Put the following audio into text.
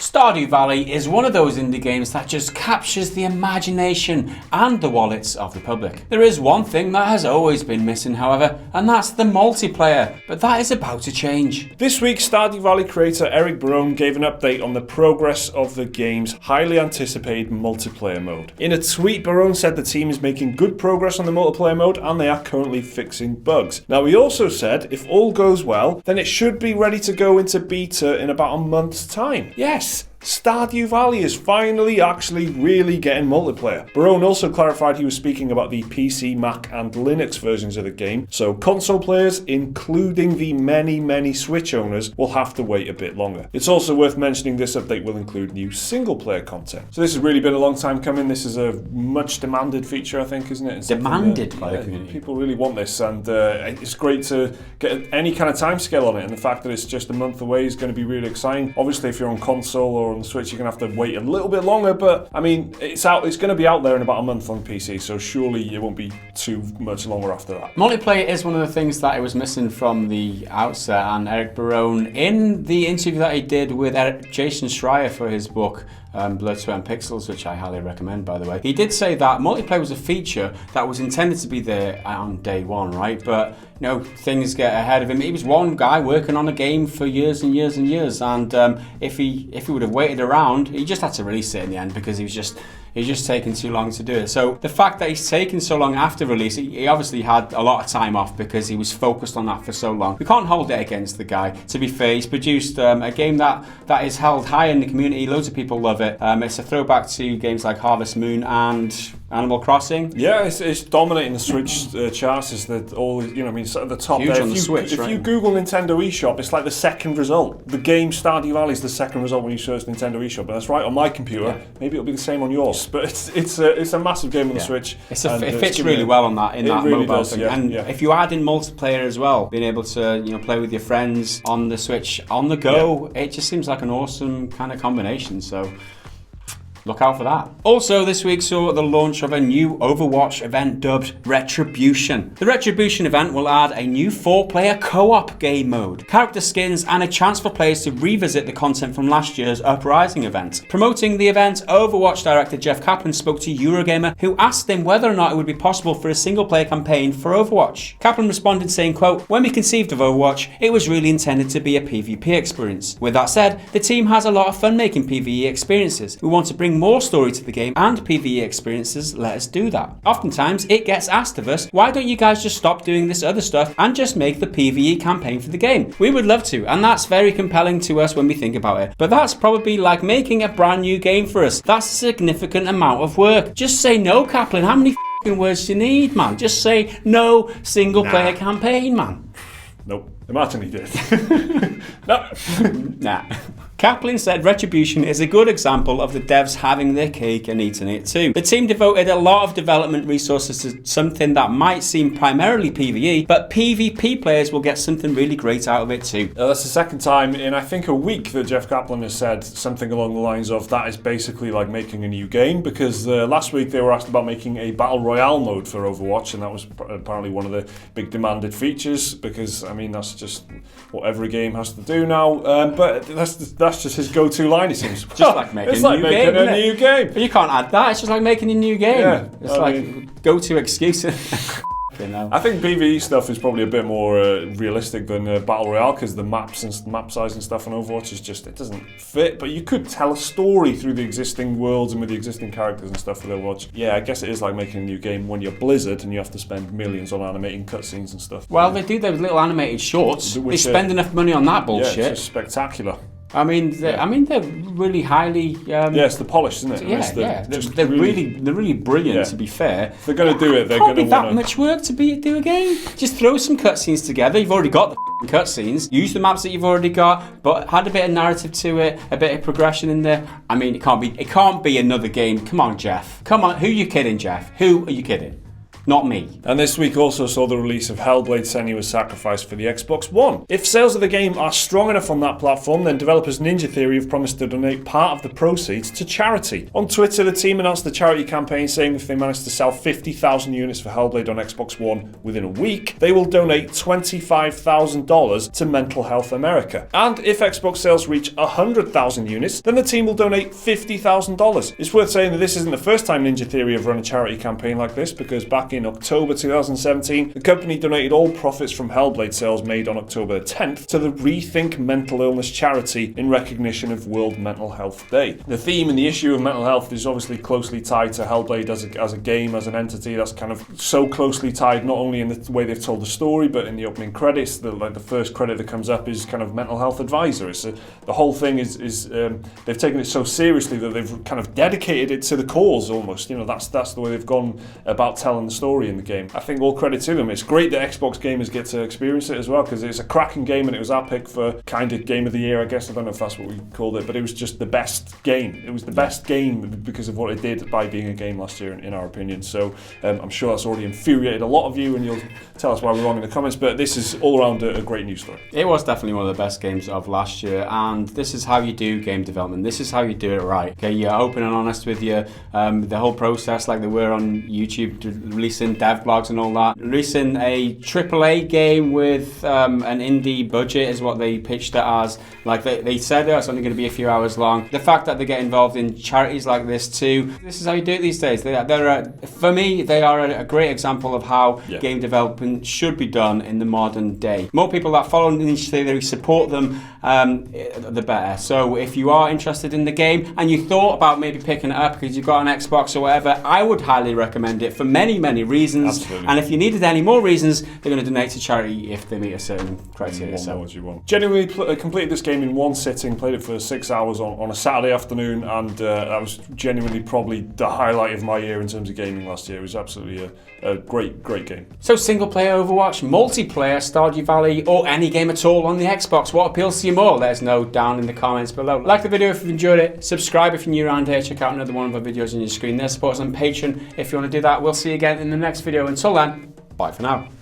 Stardew Valley is one of those indie games that just captures the imagination and the wallets of the public. There is one thing that has always been missing, however, and that's the multiplayer, but that is about to change. This week, Stardew Valley creator Eric Barone gave an update on the progress of the game's highly anticipated multiplayer mode. In a tweet, Barone said the team is making good progress on the multiplayer mode and they are currently fixing bugs. Now, he also said if all goes well, then it should be ready to go into beta in about a month's time. Yes, Stardew Valley is finally actually really getting multiplayer. Barone also clarified he was speaking about the PC, Mac and Linux versions of the game, so console players, including the many Switch owners, will have to wait a bit longer. It's also worth mentioning this update will include new single player content. So this has really been a long time coming. This is a much demanded feature, I think, isn't it? It's demanded by the community. People really want this, and it's great to get any kind of timescale on it, and the fact that it's just a month away is going to be really exciting. Obviously, if you're on console or on the Switch, you're going to have to wait a little bit longer, but I mean, it's going to be out there in about a month on PC, so surely it won't be too much longer after that. Multiplayer is one of the things that it was missing from the outset, and Eric Barone, in the interview that he did with Jason Schreier for his book, Blood, Sweat and Pixels, which I highly recommend, by the way. He did say that multiplayer was a feature that was intended to be there on day one, right? But, you know, things get ahead of him. He was one guy working on a game for years and years and years, and if he would have waited around, he just had to release it in the end because he's just taking too long to do it. So the fact that he's taken so long after release, he obviously had a lot of time off because he was focused on that for so long. We can't hold it against the guy. To be fair, he's produced a game that is held high in the community. Loads of people love it. It's a throwback to games like Harvest Moon and Animal Crossing. Yeah, it's dominating the Switch charts. Is that all? You know, I mean, it's at the top huge there. On the Switch, if you Google Nintendo eShop, it's like the second result. The game Stardew Valley is the second result when you search Nintendo eShop. But that's right on my computer. Yeah. Maybe it'll be the same on yours. But it's a massive game on the Switch. It fits really well on that really mobile does, thing. Yeah, and if you add in multiplayer as well, being able to play with your friends on the Switch on the go, it just seems like an awesome kind of combination. So look out for that. Also, this week saw the launch of a new Overwatch event dubbed Retribution. The Retribution event will add a new 4-player co-op game mode, character skins, and a chance for players to revisit the content from last year's Uprising event. Promoting the event, Overwatch director Jeff Kaplan spoke to Eurogamer, who asked him whether or not it would be possible for a single-player campaign for Overwatch. Kaplan responded saying, quote, "When we conceived of Overwatch, it was really intended to be a PvP experience. With that said, the team has a lot of fun making PvE experiences. We want to bring more story to the game and PvE experiences let us do that. Oftentimes it gets asked of us, why don't you guys just stop doing this other stuff and just make the PvE campaign for the game? We would love to, and that's very compelling to us when we think about it. But that's probably like making a brand new game for us. That's a significant amount of work. Just say no, Kaplan. How many words do you need, man? Just say no single player campaign, man. Nope. Imagine he did. No. Nah. Kaplan said Retribution is a good example of the devs having their cake and eating it too. The team devoted a lot of development resources to something that might seem primarily PvE, but PvP players will get something really great out of it too. That's the second time in, I think, a week that Jeff Kaplan has said something along the lines of that is basically like making a new game, because last week they were asked about making a Battle Royale mode for Overwatch, and that was apparently one of the big demanded features, because, I mean, that's just what every game has to do now, but that's just his go-to line, it seems. Just like making a new game. But you can't add that, it's just like making a new game. Yeah, it's go-to excuse. I think PvE stuff is probably a bit more realistic than Battle Royale, because the maps and map size and stuff on Overwatch is just, it doesn't fit, but you could tell a story through the existing worlds and with the existing characters and stuff with Overwatch. Yeah, I guess it is like making a new game when you're Blizzard and you have to spend millions on animating cutscenes and stuff. Well, they do those little animated shorts. They spend enough money on that bullshit. Yeah, it's just spectacular. I mean, they're really highly. Yes, the polish, isn't it? They're really brilliant. Yeah. To be fair, if they're going to do it, they're going to. Can't be that much work to do a game. Just throw some cutscenes together. You've already got the cutscenes. Use the maps that you've already got, but add a bit of narrative to it, a bit of progression in there. I mean, it can't be another game. Come on, Jeff. Come on, who are you kidding, Jeff? Who are you kidding? not me. And this week also saw the release of Hellblade: Senua's Sacrifice for the Xbox One. If sales of the game are strong enough on that platform, then developers Ninja Theory have promised to donate part of the proceeds to charity. On Twitter, the team announced the charity campaign, saying if they manage to sell 50,000 units for Hellblade on Xbox One within a week, they will donate $25,000 to Mental Health America. And if Xbox sales reach 100,000 units, then the team will donate $50,000. It's worth saying that this isn't the first time Ninja Theory have run a charity campaign like this, because back in October 2017, the company donated all profits from Hellblade sales made on October 10th to the Rethink Mental Illness charity in recognition of World Mental Health Day. The theme and the issue of mental health is obviously closely tied to Hellblade as a game, as an entity. That's kind of so closely tied, not only in the way they've told the story, but in the opening credits. The first credit that comes up is kind of mental health advisor. The whole thing is they've taken it so seriously that they've kind of dedicated it to the cause almost. That's the way they've gone about telling the story in the game. I think all credit to them. It's great that Xbox gamers get to experience it as well, because it's a cracking game, and it was our pick for kind of game of the year, I guess. I don't know if that's what we called it, but it was just the best game. It was the best game because of what it did by being a game last year, in our opinion. So I'm sure that's already infuriated a lot of you, and you'll tell us why we're wrong in the comments, but this is all around a great news story. It was definitely one of the best games of last year, and this is how you do game development. This is how you do it right. Okay, you're open and honest with the whole process, like they were on YouTube, releasing dev blogs and all that. Releasing a AAA game with an indie budget is what they pitched it as. Like they said it's only going to be a few hours long. The fact that they get involved in charities like this too, this is how you do it these days. For me, they are a great example of how game development should be done in the modern day. More people that follow Ninja Theory, support them, the better. So if you are interested in the game and you thought about maybe picking it up because you've got an Xbox or whatever, I would highly recommend it for many, many reasons. Absolutely. And if you needed any more reasons, they're going to donate to charity if they meet a certain criteria. You want. Genuinely completed this game in one sitting, played it for 6 hours on a Saturday afternoon, and that was genuinely probably the highlight of my year in terms of gaming last year. It was absolutely a great game. So single player Overwatch, multiplayer Stardew Valley, or any game at all on the Xbox, what appeals to you more? Let us know down in the comments below. Like the video if you've enjoyed it, subscribe if you're new around here, check out another one of our videos on your screen there, support us on Patreon if you want to do that. We'll see you again in the next video. Until then, bye for now.